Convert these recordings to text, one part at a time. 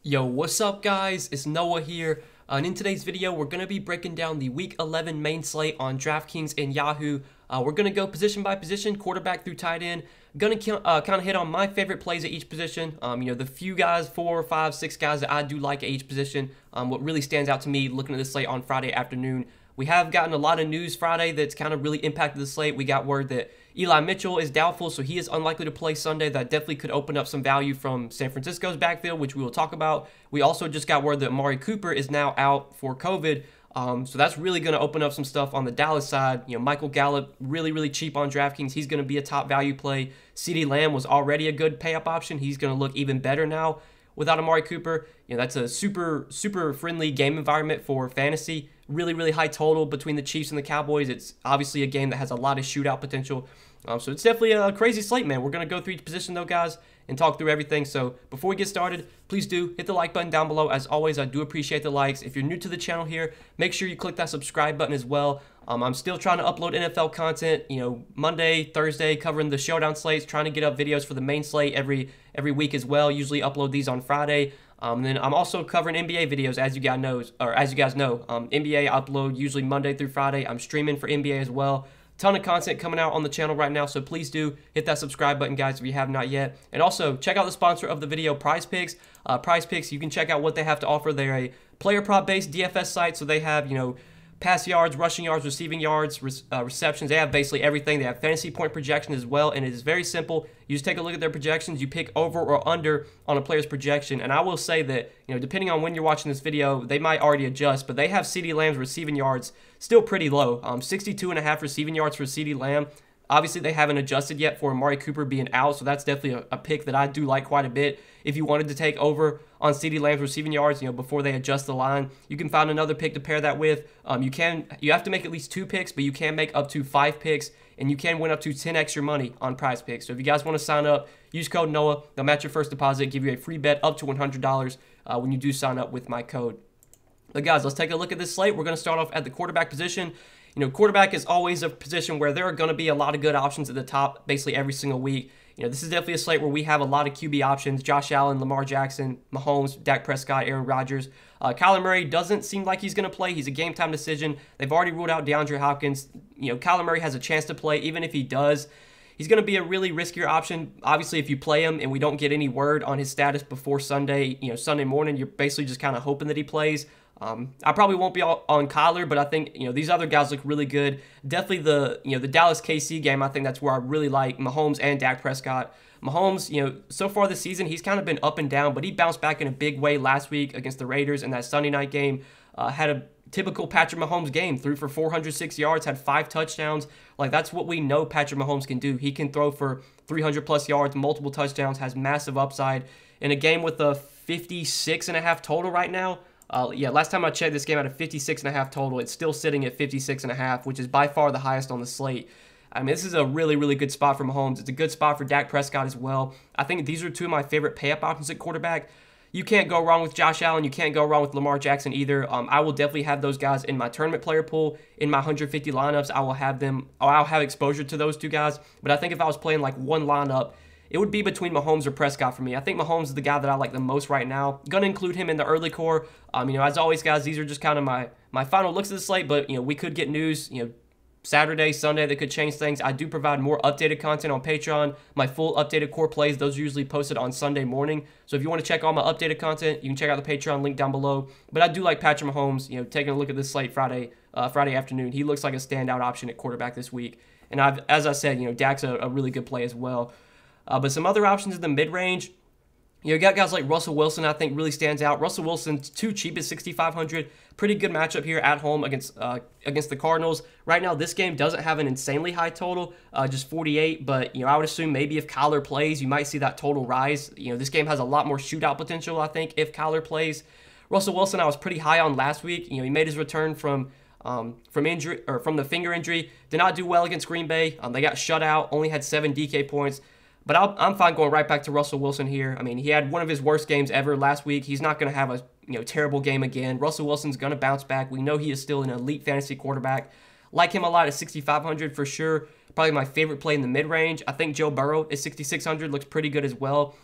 Yo, what's up guys? It's Noah here, and in today's video we're going to be breaking down the Week 11 main slate on Draftkings and Yahoo. We're going to go position by position, quarterback through tight end. Going to kind of hit on my favorite plays at each position. The few guys, 4, 5, 6 guys that I do like at each position. What really stands out to me looking at this slate on Friday afternoon. We have gotten a lot of news Friday that's kind of really impacted the slate. We got word that Eli Mitchell is doubtful, so he is unlikely to play Sunday. That definitely could open up some value from San Francisco's backfield, which we will talk about. We also just got word that Amari Cooper is now out for COVID, so that's really going to open up some stuff on the Dallas side. Michael Gallup, really cheap on DraftKings. He's going to be a top value play. CeeDee Lamb was already a good pay-up option. He's going to look even better now without Amari Cooper. That's a super friendly game environment for fantasy. Really high total between the Chiefs and the Cowboys. It's obviously a game that has a lot of shootout potential. So it's definitely a crazy slate, man. We're going to go through each position, though, guys, and talk through everything. So before we get started, please do hit the like button down below. As always, I do appreciate the likes. If you're new to the channel here, make sure you click that subscribe button as well. I'm still trying to upload NFL content, Monday, Thursday, covering the showdown slates, trying to get up videos for the main slate every week as well. Usually upload these on Friday. Then I'm also covering NBA videos, as you guys know. NBA I upload usually Monday through Friday. I'm streaming for NBA as well. Ton of content coming out on the channel right now, so please do hit that subscribe button, guys, if you have not yet. And also, check out the sponsor of the video, PrizePicks. PrizePicks, you can check out what they have to offer. They're a player prop-based DFS site, so they have, pass yards, rushing yards, receiving yards, receptions. They have basically everything. They have fantasy point projection as well, and it is very simple. You just take a look at their projections. You pick over or under on a player's projection, and I will say that, depending on when you're watching this video, they might already adjust, but they have CeeDee Lamb's receiving yards still pretty low. 62.5 receiving yards for CeeDee Lamb. Obviously, they haven't adjusted yet for Amari Cooper being out, so that's definitely a pick that I do like quite a bit. If you wanted to take over on CeeDee Lamb's receiving yards, before they adjust the line, you can find another pick to pair that with. You have to make at least 2 picks, but you can make up to 5 picks, and you can win up to 10 extra money on PrizePicks. So if you guys want to sign up, use code Noah. They'll match your first deposit, give you a free bet up to $100 when you do sign up with my code. But guys, let's take a look at this slate. We're going to start off at the quarterback position. Quarterback is always a position where there are going to be a lot of good options at the top basically every single week. This is definitely a slate where we have a lot of QB options. Josh Allen, Lamar Jackson, Mahomes, Dak Prescott, Aaron Rodgers. Kyler Murray doesn't seem like he's going to play. He's a game-time decision. They've already ruled out DeAndre Hopkins. Kyler Murray has a chance to play. Even if he does, he's going to be a really riskier option. Obviously, if you play him and we don't get any word on his status before Sunday, Sunday morning, you're basically just kind of hoping that he plays. I probably won't be on Kyler, but I think, these other guys look really good. Definitely the Dallas KC game, I think that's where I really like Mahomes and Dak Prescott. Mahomes, so far this season, he's kind of been up and down, but he bounced back in a big way last week against the Raiders in that Sunday night game. Had a typical Patrick Mahomes game, threw for 406 yards, had 5 touchdowns. Like, that's what we know Patrick Mahomes can do. He can throw for 300-plus yards, multiple touchdowns, has massive upside. In a game with a 56.5 total right now, last time I checked, this game had a 56.5 total. It's still sitting at 56.5, which is by far the highest on the slate. I mean, this is a really good spot for Mahomes. It's a good spot for Dak Prescott as well. I think these are 2 of my favorite pay-up options at quarterback. You can't go wrong with Josh Allen. You can't go wrong with Lamar Jackson either. I will definitely have those guys in my tournament player pool. In my 150 lineups, I will have them. I'll have exposure to those 2 guys. But I think if I was playing like one lineup, it would be between Mahomes or Prescott for me. I think Mahomes is the guy that I like the most right now. Going to include him in the early core. As always, guys, these are just kind of my final looks at the slate. But, we could get news, Saturday, Sunday that could change things. I do provide more updated content on Patreon. My full updated core plays, those are usually posted on Sunday morning. So if you want to check all my updated content, you can check out the Patreon link down below. But I do like Patrick Mahomes, taking a look at this slate Friday afternoon. He looks like a standout option at quarterback this week. And as I said, Dak's a really good play as well. But some other options in the mid-range, you got guys like Russell Wilson, I think really stands out. Russell Wilson's too cheap at 6,500. Pretty good matchup here at home against the Cardinals. Right now, this game doesn't have an insanely high total, just 48. But I would assume maybe if Kyler plays, you might see that total rise. This game has a lot more shootout potential, I think, if Kyler plays. Russell Wilson, I was pretty high on last week. He made his return from injury or from the finger injury. Did not do well against Green Bay. They got shut out. Only had 7 DK points. But I'm fine going right back to Russell Wilson here. I mean, he had one of his worst games ever last week. He's not going to have a terrible game again. Russell Wilson's going to bounce back. We know he is still an elite fantasy quarterback. Like him a lot at 6,500 for sure. Probably my favorite play in the mid-range. I think Joe Burrow at 6,600 looks pretty good as well.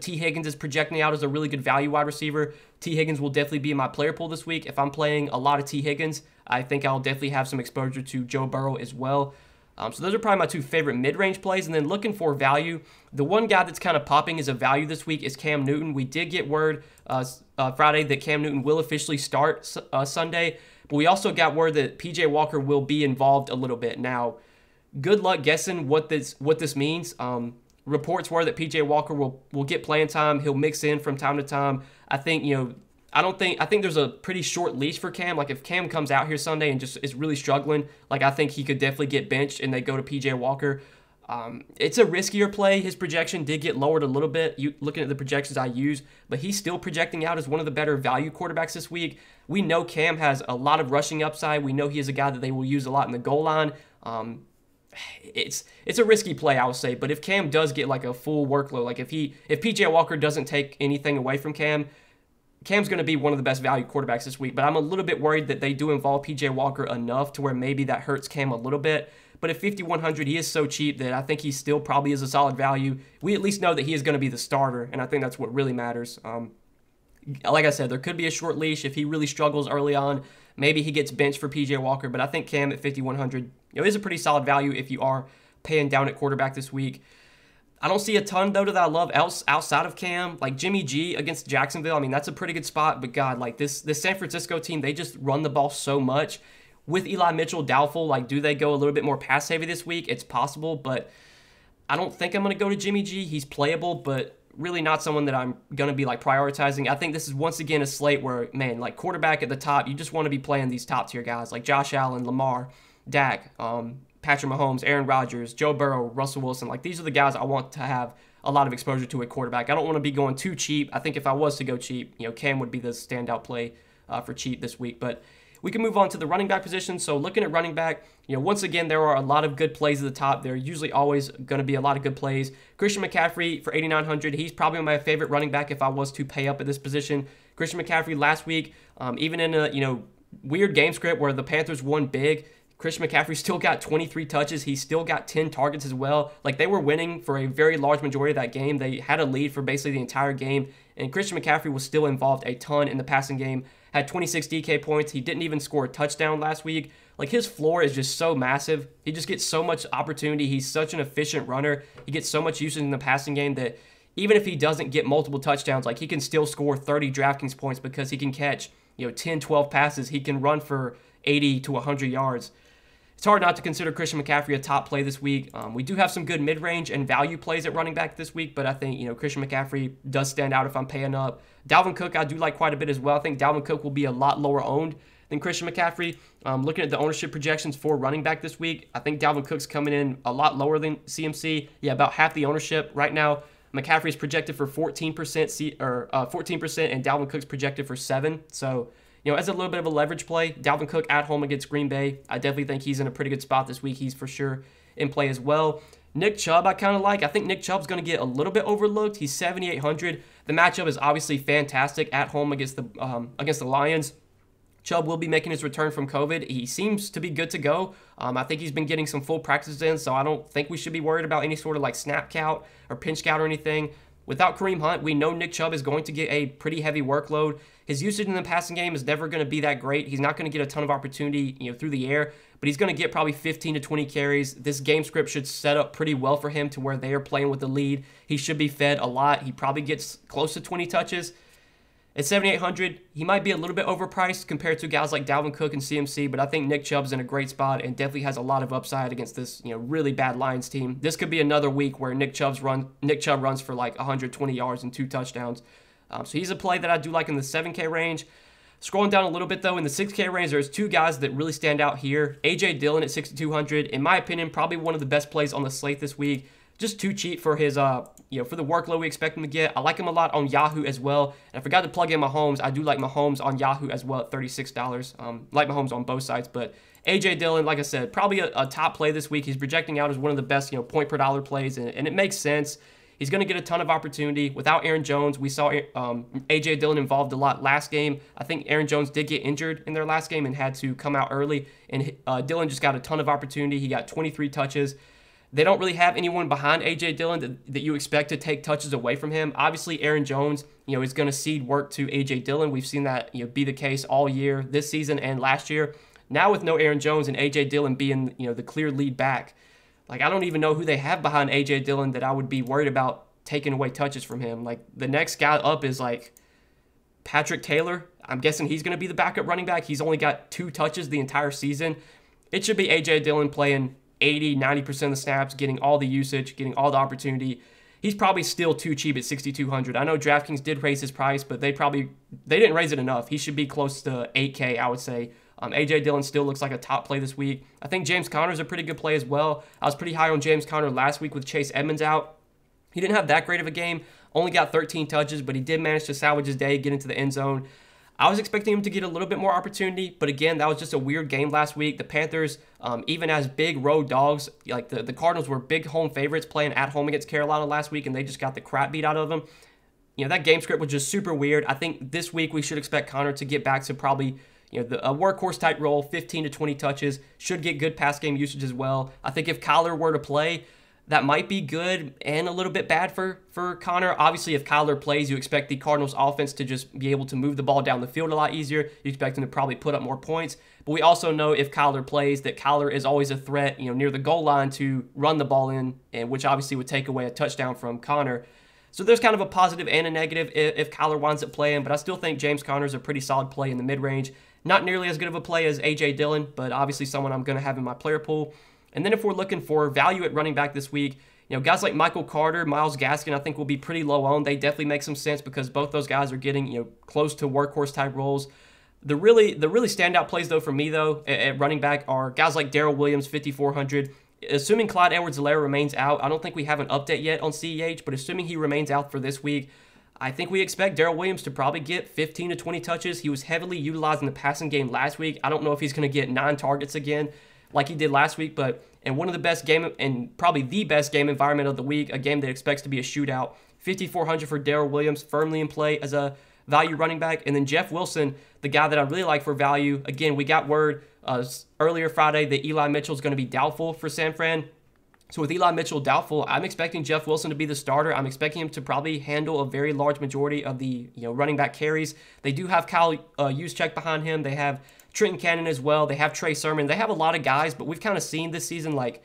T. Higgins is projecting out as a really good value wide receiver. T. Higgins will definitely be in my player pool this week. If I'm playing a lot of T. Higgins, I think I'll definitely have some exposure to Joe Burrow as well. So those are probably my two favorite mid-range plays. And then looking for value, the one guy that's kind of popping as a value this week is Cam Newton. We did get word Friday that Cam Newton will officially start Sunday, but we also got word that P.J. Walker will be involved a little bit. Now, good luck guessing what this means. Reports were that P.J. Walker will get playing time. He'll mix in from time to time. I think, I think there's a pretty short leash for Cam. Like, if Cam comes out here Sunday and just is really struggling, like, I think he could definitely get benched and they go to P.J. Walker. It's a riskier play. His projection did get lowered a little bit, looking at the projections I use, but he's still projecting out as one of the better value quarterbacks this week. We know Cam has a lot of rushing upside. We know he is a guy that they will use a lot in the goal line. It's a risky play, I would say, but if Cam does get like a full workload, like if PJ Walker doesn't take anything away from Cam's going to be one of the best value quarterbacks this week, but I'm a little bit worried that they do involve PJ Walker enough to where maybe that hurts Cam a little bit. But at 5,100, he is so cheap that I think he still probably is a solid value. We at least know that he is going to be the starter, and I think that's what really matters. Like I said, there could be a short leash if he really struggles early on. Maybe he gets benched for PJ Walker, but I think Cam at 5,100 is a pretty solid value if you are paying down at quarterback this week. I don't see a ton, though, that I love outside of Cam. Like Jimmy G against Jacksonville, I mean, that's a pretty good spot. But, God, like this San Francisco team, they just run the ball so much. With Eli Mitchell doubtful, like, do they go a little bit more pass-heavy this week? It's possible, but I don't think I'm going to go to Jimmy G. He's playable, but really not someone that I'm going to be, like, prioritizing. I think this is, once again, a slate where, man, like, quarterback at the top, you just want to be playing these top-tier guys like Josh Allen, Lamar, Dak, Patrick Mahomes, Aaron Rodgers, Joe Burrow, Russell Wilson. Like, these are the guys I want to have a lot of exposure to at quarterback. I don't want to be going too cheap. I think if I was to go cheap, Cam would be the standout play for cheap this week. But we can move on to the running back position. So looking at running back, once again, there are a lot of good plays at the top. There are usually always going to be a lot of good plays. Christian McCaffrey for 8,900. He's probably my favorite running back if I was to pay up at this position. Christian McCaffrey last week, even in a weird game script where the Panthers won big, Christian McCaffrey still got 23 touches. He still got 10 targets as well. Like, they were winning for a very large majority of that game. They had a lead for basically the entire game, and Christian McCaffrey was still involved a ton in the passing game. Had 26 DK points. He didn't even score a touchdown last week. Like, his floor is just so massive. He just gets so much opportunity. He's such an efficient runner. He gets so much usage in the passing game that even if he doesn't get multiple touchdowns, like, he can still score 30 Draftkings points because he can catch, 10, 12 passes. He can run for 80 to 100 yards. It's hard not to consider Christian McCaffrey a top play this week. We do have some good mid-range and value plays at running back this week, but I think, Christian McCaffrey does stand out if I'm paying up. Dalvin Cook, I do like quite a bit as well. I think Dalvin Cook will be a lot lower owned than Christian McCaffrey. Looking at the ownership projections for running back this week, I think Dalvin Cook's coming in a lot lower than CMC. Yeah, about half the ownership right now. McCaffrey's projected for 14%, 14%, and Dalvin Cook's projected for 7%. So, as a little bit of a leverage play, Dalvin Cook at home against Green Bay, I definitely think he's in a pretty good spot this week. He's for sure in play as well. Nick Chubb, I kind of like. I think Nick Chubb's going to get a little bit overlooked. He's 7,800. The matchup is obviously fantastic at home against the Lions. Chubb will be making his return from COVID. He seems to be good to go. I think he's been getting some full practices in, so I don't think we should be worried about any sort of like snap count or pinch count or anything. Without Kareem Hunt, we know Nick Chubb is going to get a pretty heavy workload. His usage in the passing game is never going to be that great. He's not going to get a ton of opportunity, through the air, but he's going to get probably 15 to 20 carries. This game script should set up pretty well for him to where they are playing with the lead. He should be fed a lot. He probably gets close to 20 touches. At 7,800, he might be a little bit overpriced compared to guys like Dalvin Cook and CMC, but I think Nick Chubb's in a great spot and definitely has a lot of upside against this, really bad Lions team. This could be another week where Nick Chubb runs for like 120 yards and 2 touchdowns. So he's a play that I do like in the 7K range. Scrolling down a little bit, though, in the 6K range, there's 2 guys that really stand out here. A.J. Dillon at 6,200. In my opinion, probably one of the best plays on the slate this week. Just too cheap for his, for the workload we expect him to get. I like him a lot on Yahoo as well. And I forgot to plug in Mahomes. I do like Mahomes on Yahoo as well at $36. Like Mahomes on both sides. But A.J. Dillon, like I said, probably a top play this week. He's projecting out as one of the best, point per dollar plays. And it makes sense. He's going to get a ton of opportunity. Without Aaron Jones, we saw A.J. Dillon involved a lot last game. I think Aaron Jones did get injured in their last game and had to come out early. And Dillon just got a ton of opportunity. He got 23 touches. They don't really have anyone behind A.J. Dillon that you expect to take touches away from him. Obviously, Aaron Jones, is going to cede work to A.J. Dillon. We've seen that, be the case all year, this season and last year. Now with no Aaron Jones and A.J. Dillon being, the clear lead back, like I don't even know who they have behind A.J. Dillon that I would be worried about taking away touches from him. Like the next guy up is like Patrick Taylor. I'm guessing he's going to be the backup running back. He's only got 2 touches the entire season. It should be A.J. Dillon playing 80, 90% of the snaps, getting all the usage, getting all the opportunity. He's probably still too cheap at $6,200. I know DraftKings did raise his price, but they didn't raise it enough. He should be close to $8K, I would say. A.J. Dillon still looks like a top play this week. I think James Conner's a pretty good play as well. I was pretty high on James Conner last week with Chase Edmonds out. He didn't have that great of a game, only got 13 touches, but he did manage to salvage his day, get into the end zone. I was expecting him to get a little bit more opportunity, but again, that was just a weird game last week. The Panthers, even as big road dogs, like the Cardinals were big home favorites playing at home against Carolina last week, and they just got the crap beat out of them. That game script was just super weird. I think this week we should expect Conner to get back to probably a workhorse type role, 15 to 20 touches, should get good pass game usage as well. I think if Kyler were to play, that might be good and a little bit bad for Conner. Obviously, if Kyler plays, you expect the Cardinals offense to just be able to move the ball down the field a lot easier. You expect them to probably put up more points. But we also know if Kyler plays that Kyler is always a threat, near the goal line to run the ball in, and which obviously would take away a touchdown from Conner. So there's kind of a positive and a negative if Kyler winds up playing, but I still think James Conner is a pretty solid play in the mid-range. Not nearly as good of a play as A.J. Dillon, but obviously someone I'm going to have in my player pool. And then if we're looking for value at running back this week, guys like Michael Carter, Myles Gaskin, I think will be pretty low owned. They definitely make some sense because both those guys are getting, close to workhorse type roles. The really standout plays though for me though at running back are guys like Darrell Williams, 5,400. Assuming Clyde Edwards-Helaire remains out, I don't think we have an update yet on CEH, but assuming he remains out for this week, I think we expect Darrell Williams to probably get 15 to 20 touches. He was heavily utilized in the passing game last week. I don't know if he's going to get 9 targets again like he did last week, but in one of the best game and probably the best game environment of the week, a game that expects to be a shootout, 5,400 for Darrell Williams, firmly in play as a value running back. And then Jeff Wilson, the guy that I really like for value. Again, we got word earlier Friday that Eli Mitchell is going to be doubtful for San Fran. So with Eli Mitchell doubtful, I'm expecting Jeff Wilson to be the starter. I'm expecting him to probably handle a very large majority of the running back carries. They do have Kyle Juszczyk behind him. They have Trenton Cannon as well. They have Trey Sermon. They have a lot of guys, but we've kind of seen this season like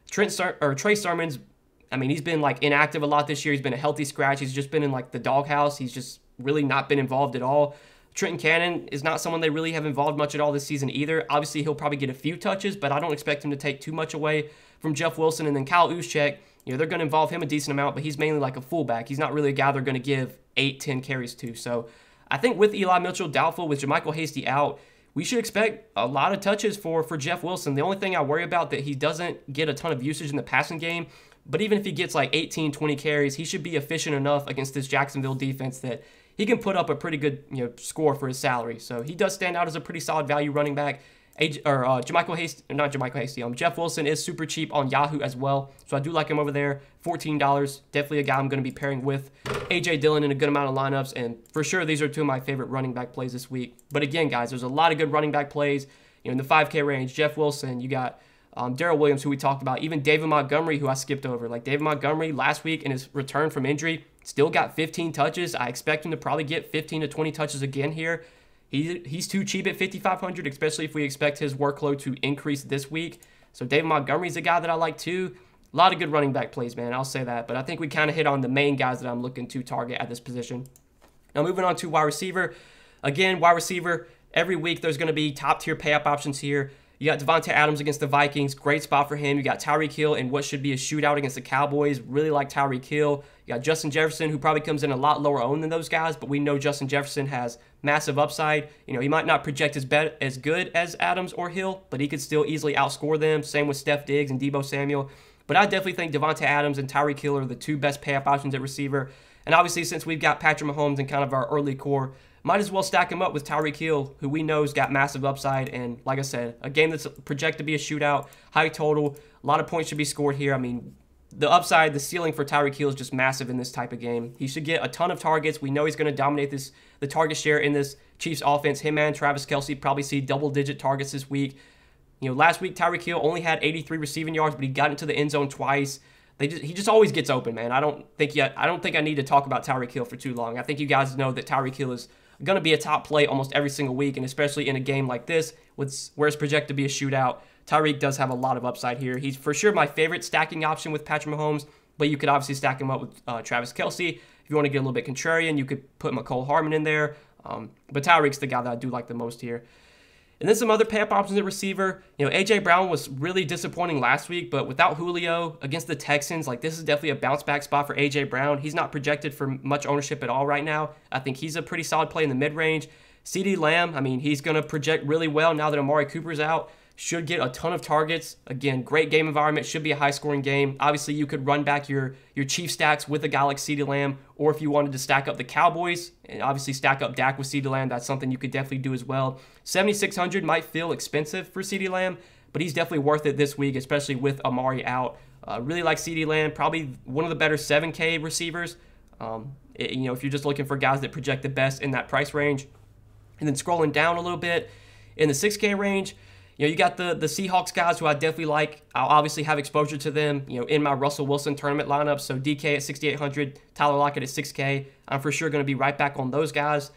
Trey Sermon's. I mean, he's been like inactive a lot this year. He's been a healthy scratch. He's just been in like the doghouse. He's just really not been involved at all. Trenton Cannon is not someone they really have involved much at all this season either. Obviously, he'll probably get a few touches, but I don't expect him to take too much away from Jeff Wilson. And then Kyle Juszczyk, they're going to involve him a decent amount, but he's mainly like a fullback. He's not really a guy they're going to give 8-10 carries to. So I think with Eli Mitchell doubtful, with JaMychal Hasty out, we should expect a lot of touches for Jeff Wilson. The only thing I worry about that he doesn't get a ton of usage in the passing game, but even if he gets like 18, 20 carries, he should be efficient enough against this Jacksonville defense that he can put up a pretty good score for his salary. So he does stand out as a pretty solid value running back. Jeff Wilson is super cheap on Yahoo as well. So I do like him over there. $14. Definitely a guy I'm going to be pairing with A.J. Dillon in a good amount of lineups. And for sure, these are two of my favorite running back plays this week. But again, guys, there's a lot of good running back plays in the 5K range. Jeff Wilson, you got Darrell Williams, who we talked about. Even David Montgomery, who I skipped over. Like David Montgomery last week in his return from injury, still got 15 touches. I expect him to probably get 15 to 20 touches again here. He's too cheap at $5,500, especially if we expect his workload to increase this week. So David Montgomery's a guy that I like too. A lot of good running back plays, man. I'll say that. But I think we kind of hit on the main guys that I'm looking to target at this position. Now moving on to wide receiver. Again, wide receiver, every week there's going to be top-tier pay-up options here. You got Devontae Adams against the Vikings. Great spot for him. You got Tyreek Hill in what should be a shootout against the Cowboys. Really like Tyreek Hill. You got Justin Jefferson, who probably comes in a lot lower owned than those guys, but we know Justin Jefferson has massive upside. He might not project as good as Adams or Hill, but he could still easily outscore them. Same with Steph Diggs and Deebo Samuel. But I definitely think Devontae Adams and Tyreek Hill are the two best pay-up options at receiver. And obviously, since we've got Patrick Mahomes in kind of our early core, might as well stack him up with Tyreek Hill, who we know has got massive upside. And like I said, a game that's projected to be a shootout, high total, a lot of points should be scored here. I mean, the upside, the ceiling for Tyreek Hill is just massive in this type of game. He should get a ton of targets. We know he's going to dominate the target share in this Chiefs offense. Him and Travis Kelce probably see double-digit targets this week. Last week Tyreek Hill only had 83 receiving yards, but he got into the end zone twice. He just always gets open, man. I don't think I need to talk about Tyreek Hill for too long. I think you guys know that Tyreek Hill is going to be a top play almost every single week, and especially in a game like this, where it's projected to be a shootout. Tyreek does have a lot of upside here. He's for sure my favorite stacking option with Patrick Mahomes, but you could obviously stack him up with Travis Kelce. If you want to get a little bit contrarian, you could put McCole Hardman in there. But Tyreek's the guy that I do like the most here. And then some other pay-up options at receiver. A.J. Brown was really disappointing last week, but without Julio against the Texans, this is definitely a bounce-back spot for A.J. Brown. He's not projected for much ownership at all right now. I think he's a pretty solid play in the mid-range. CeeDee Lamb, he's going to project really well now that Amari Cooper's out. Should get a ton of targets. Again, great game environment. Should be a high-scoring game. Obviously, you could run back your Chief stacks with a guy like CeeDee Lamb, or if you wanted to stack up the Cowboys and obviously stack up Dak with CeeDee Lamb, that's something you could definitely do as well. 7,600 might feel expensive for CeeDee Lamb, but he's definitely worth it this week, especially with Amari out. Really like CeeDee Lamb, probably one of the better 7K receivers. If you're just looking for guys that project the best in that price range. And then scrolling down a little bit, in the 6K range, you got the Seahawks guys who I definitely like. I'll obviously have exposure to them, in my Russell Wilson tournament lineup. So DK at 6,800, Tyler Lockett at 6K. I'm for sure going to be right back on those guys.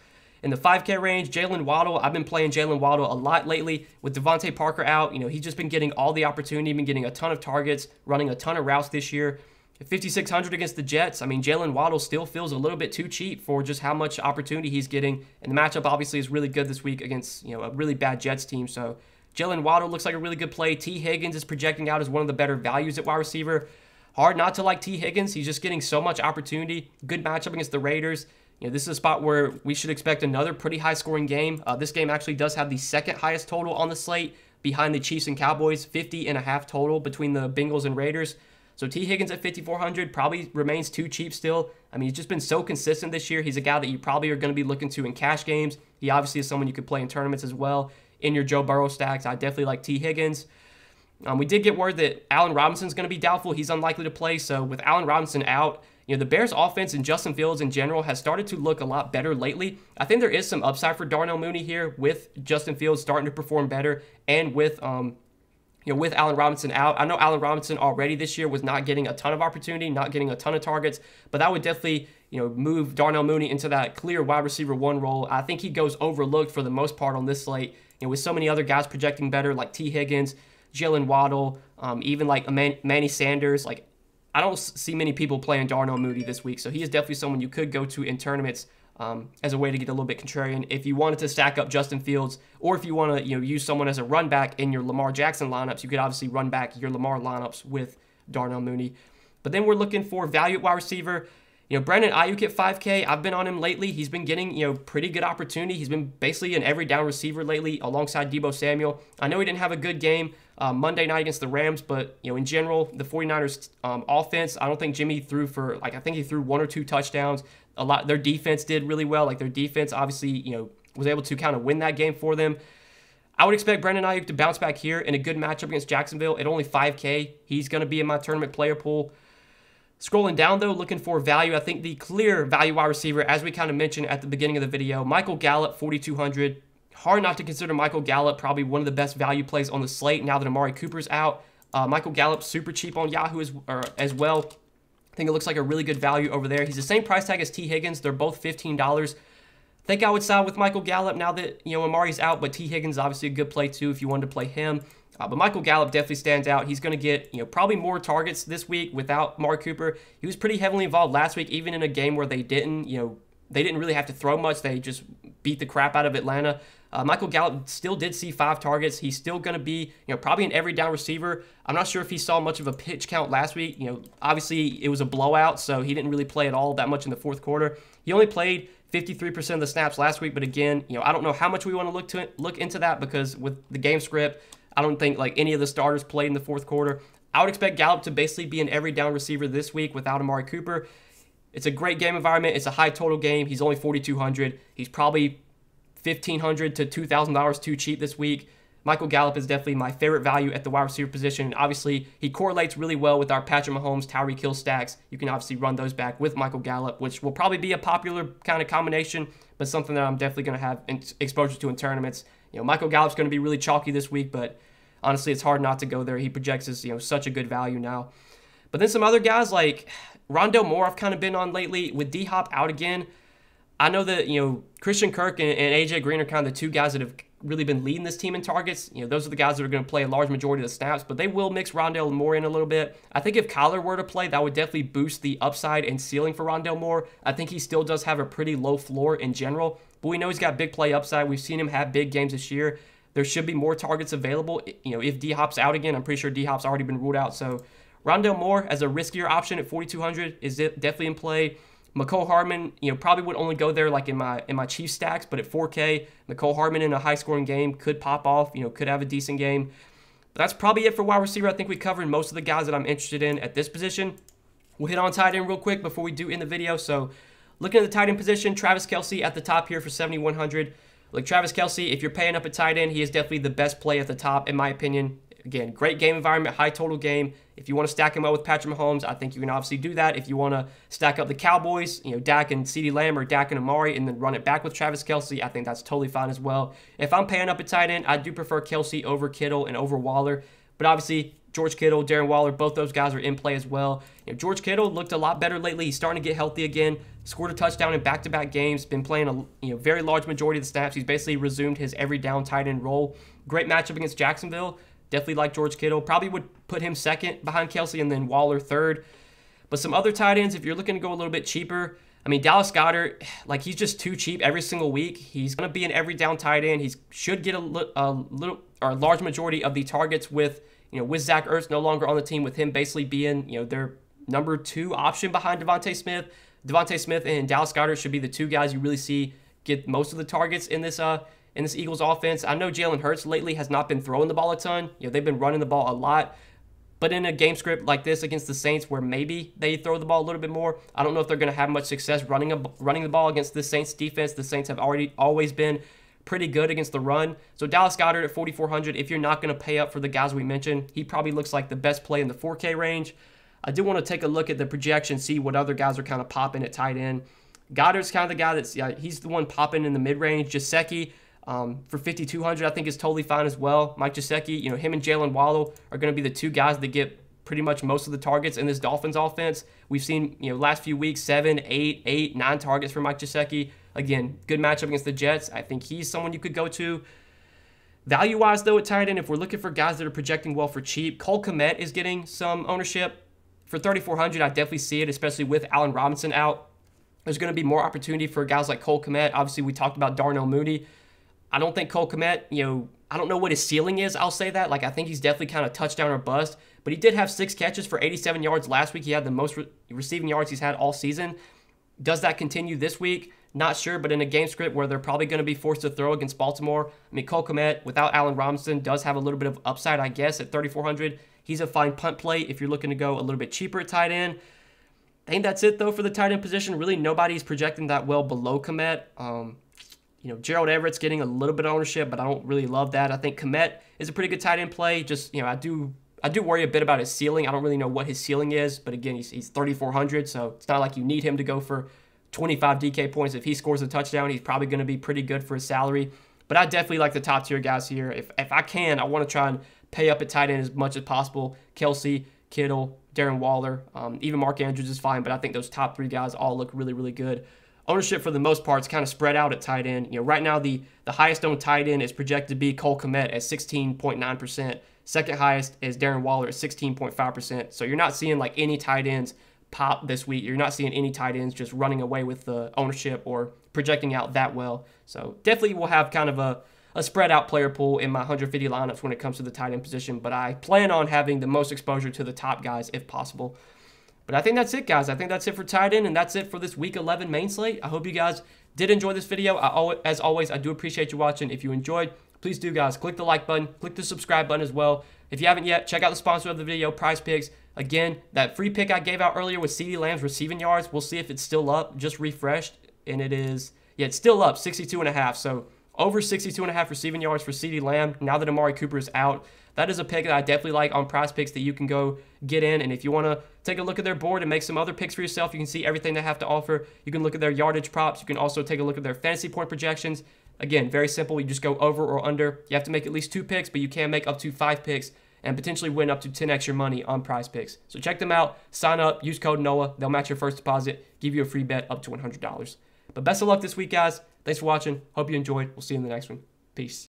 In the 5K range, Jalen Waddle. I've been playing Jalen Waddle a lot lately with Devontae Parker out. He's just been getting all the opportunity, been getting a ton of targets, running a ton of routes this year. At 5,600 against the Jets, Jalen Waddle still feels a little bit too cheap for just how much opportunity he's getting. And the matchup obviously is really good this week against, a really bad Jets team. So Jalen Waddle looks like a really good play. T. Higgins is projecting out as one of the better values at wide receiver. Hard not to like T. Higgins. He's just getting so much opportunity. Good matchup against the Raiders. This is a spot where we should expect another pretty high-scoring game. This game actually does have the second highest total on the slate behind the Chiefs and Cowboys, 50.5 total between the Bengals and Raiders. So T. Higgins at 5,400 probably remains too cheap still. He's just been so consistent this year. He's a guy that you probably are going to be looking to in cash games. He obviously is someone you could play in tournaments as well. In your Joe Burrow stacks, I definitely like T. Higgins. We did get word that Allen Robinson's going to be doubtful. He's unlikely to play. So with Allen Robinson out, the Bears offense and Justin Fields in general has started to look a lot better lately. I think there is some upside for Darnell Mooney here with Justin Fields starting to perform better and with with Allen Robinson out. I know Allen Robinson already this year was not getting a ton of opportunity, not getting a ton of targets, but that would definitely, move Darnell Mooney into that clear wide receiver 1 role. I think he goes overlooked for the most part on this slate, with so many other guys projecting better like T. Higgins, Jalen Waddle, even like Manny Sanders. I don't see many people playing Darnell Mooney this week, so he is definitely someone you could go to in tournaments as a way to get a little bit contrarian. If you wanted to stack up Justin Fields, or if you want to use someone as a run back in your Lamar Jackson lineups, you could obviously run back your Lamar lineups with Darnell Mooney. But then we're looking for value at wide receiver. Brandon Ayuk at 5K, I've been on him lately. He's been getting, pretty good opportunity. He's been basically an every down receiver lately alongside Deebo Samuel. I know he didn't have a good game Monday night against the Rams, but, in general, the 49ers offense, I don't think Jimmy threw for, I think he threw 1 or 2 touchdowns. Their defense did really well. Their defense obviously, was able to kind of win that game for them. I would expect Brandon Ayuk to bounce back here in a good matchup against Jacksonville at only 5K. He's going to be in my tournament player pool. Scrolling down, though, looking for value, I think the clear value wide receiver, as we kind of mentioned at the beginning of the video, Michael Gallup, 4,200. Hard not to consider Michael Gallup probably one of the best value plays on the slate now that Amari Cooper's out. Michael Gallup, super cheap on Yahoo as well. I think it looks like a really good value over there. He's the same price tag as T. Higgins. They're both $15. I think I would side with Michael Gallup now that, Amari's out, but T. Higgins is obviously a good play, too, if you wanted to play him. But Michael Gallup definitely stands out. He's going to get, probably more targets this week without Amari Cooper. He was pretty heavily involved last week, even in a game where they didn't really have to throw much. They just beat the crap out of Atlanta. Michael Gallup still did see 5 targets. He's still going to be, probably an every down receiver. I'm not sure if he saw much of a pitch count last week. Obviously it was a blowout, so he didn't really play at all that much in the fourth quarter. He only played 53% of the snaps last week, but again, I don't know how much we want to look into that because with the game script, I don't think any of the starters played in the fourth quarter. I would expect Gallup to basically be an every down receiver this week without Amari Cooper. It's a great game environment. It's a high total game. He's only 4,200. He's probably $1,500 to $2,000 too cheap this week. Michael Gallup is definitely my favorite value at the wide receiver position. And obviously, he correlates really well with our Patrick Mahomes, Tyreek Hill stacks. You can obviously run those back with Michael Gallup, which will probably be a popular kind of combination, but something that I'm definitely going to have exposure to in tournaments. Michael Gallup's going to be really chalky this week, but honestly, it's hard not to go there. He projects as, such a good value now. But then some other guys like Rondale Moore I've kind of been on lately. With D-Hop out again, I know that, Christian Kirk and AJ Green are kind of the two guys that have really been leading this team in targets. Those are the guys that are going to play a large majority of the snaps, but they will mix Rondale Moore in a little bit. I think if Kyler were to play, that would definitely boost the upside and ceiling for Rondale Moore. I think he still does have a pretty low floor in general, but we know he's got big play upside. We've seen him have big games this year. There should be more targets available. If D-Hop's out again, I'm pretty sure D-Hop's already been ruled out. So Rondale Moore as a riskier option at 4,200 is definitely in play. Mecole Hardman, probably would only go there like in my Chiefs stacks, but at 4K, Mecole Hardman in a high-scoring game could pop off, could have a decent game. But that's probably it for wide receiver. I think we covered most of the guys that I'm interested in at this position. We'll hit on tight end real quick before we do end the video. So looking at the tight end position, Travis Kelce at the top here for 7,100. Like Travis Kelce, if you're paying up at tight end, he is definitely the best play at the top, in my opinion. Again, great game environment, high total game. If you want to stack him up with Patrick Mahomes, I think you can obviously do that. If you want to stack up the Cowboys, Dak and CeeDee Lamb or Dak and Amari, and then run it back with Travis Kelce, I think that's totally fine as well. If I'm paying up at tight end, I do prefer Kelce over Kittle and over Waller. But obviously, George Kittle, Darren Waller, both those guys are in play as well. George Kittle looked a lot better lately. He's starting to get healthy again. Scored a touchdown in back-to-back games. Been playing a very large majority of the snaps. He's basically resumed his every down tight end role. Great matchup against Jacksonville. Definitely like George Kittle. Probably would put him second behind Kelce and then Waller third. But some other tight ends, if you're looking to go a little bit cheaper, I mean, Dallas Goedert, like he's just too cheap every single week. He's going to be an every down tight end. He should get a large majority of the targets with Zach Ertz no longer on the team, with him basically being, their number 2 option behind Devontae Smith. Devontae Smith and Dallas Goedert should be the two guys you really see get most of the targets in this Eagles offense. I know Jalen Hurts lately has not been throwing the ball a ton. They've been running the ball a lot. But in a game script like this against the Saints, where maybe they throw the ball a little bit more, I don't know if they're going to have much success running the ball against the Saints defense. The Saints have always been pretty good against the run. So Dallas Goedert at 4,400, if you're not going to pay up for the guys we mentioned, he probably looks like the best play in the 4K range. I do want to take a look at the projection, see what other guys are kind of popping at tight end. Goddard's kind of the guy that's, he's the one popping in the mid-range. Gesicki, for 5,200, I think is totally fine as well. Mike Gesicki, him and Jalen Waddle are going to be the two guys that get pretty much most of the targets in this Dolphins offense. We've seen, last few weeks, 7, 8, 9 targets for Mike Gesicki. Again, good matchup against the Jets. I think he's someone you could go to. Value-wise, though, at tight end, if we're looking for guys that are projecting well for cheap, Cole Kmet is getting some ownership. For 3,400, I definitely see it, especially with Allen Robinson out. There's going to be more opportunity for guys like Cole Kmet. Obviously, we talked about Darnell Mooney. I don't think Cole Kmet, I don't know what his ceiling is. I'll say that. I think he's definitely kind of touchdown or bust. But he did have 6 catches for 87 yards last week. He had the most receiving yards he's had all season. Does that continue this week? Not sure, but in a game script where they're probably going to be forced to throw against Baltimore, I mean, Cole Kmet, without Allen Robinson, does have a little bit of upside, I guess, at 3,400. He's a fine punt play if you're looking to go a little bit cheaper at tight end. I think that's it, though, for the tight end position. Really, nobody's projecting that well below Kmet. Gerald Everett's getting a little bit of ownership, but I don't really love that. I think Kmet is a pretty good tight end play. Just, I do worry a bit about his ceiling. I don't really know what his ceiling is, but again, he's 3,400, so it's not like you need him to go for 25 DK points. If he scores a touchdown, he's probably going to be pretty good for his salary. But I definitely like the top tier guys here. If I can, I want to try and pay up at tight end as much as possible. Kelce, Kittle, Darren Waller, even Mark Andrews is fine, but I think those top 3 guys all look really, really good. Ownership for the most part is kind of spread out at tight end. Right now the highest owned tight end is projected to be Cole Kmet at 16.9%. Second highest is Darren Waller at 16.5%. So you're not seeing any tight ends pop this week. You're not seeing any tight ends just running away with the ownership or projecting out that well. So definitely we'll have kind of a spread out player pool in my 150 lineups when it comes to the tight end position. But I plan on having the most exposure to the top guys if possible. But I think that's it, guys. I think that's it for tight end, and that's it for this Week 11 main slate. I hope you guys did enjoy this video. As always, I do appreciate you watching. If you enjoyed, please do, guys, click the like button, click the subscribe button as well. If you haven't yet, check out the sponsor of the video, PrizePicks. Again, that free pick I gave out earlier with CeeDee Lamb's receiving yards, we'll see if it's still up. Just refreshed, and it is, it's still up, 62.5. So over 62.5 receiving yards for CeeDee Lamb now that Amari Cooper is out. That is a pick that I definitely like on PrizePicks that you can go get in. And if you want to take a look at their board and make some other picks for yourself, you can see everything they have to offer. You can look at their yardage props. You can also take a look at their fantasy point projections. Again, very simple. You just go over or under. You have to make at least 2 picks, but you can make up to 5 picks and potentially win up to 10x your money on Prize Picks. So check them out. Sign up. Use code NOAH. They'll match your first deposit. Give you a free bet up to $100. But best of luck this week, guys. Thanks for watching. Hope you enjoyed. We'll see you in the next one. Peace.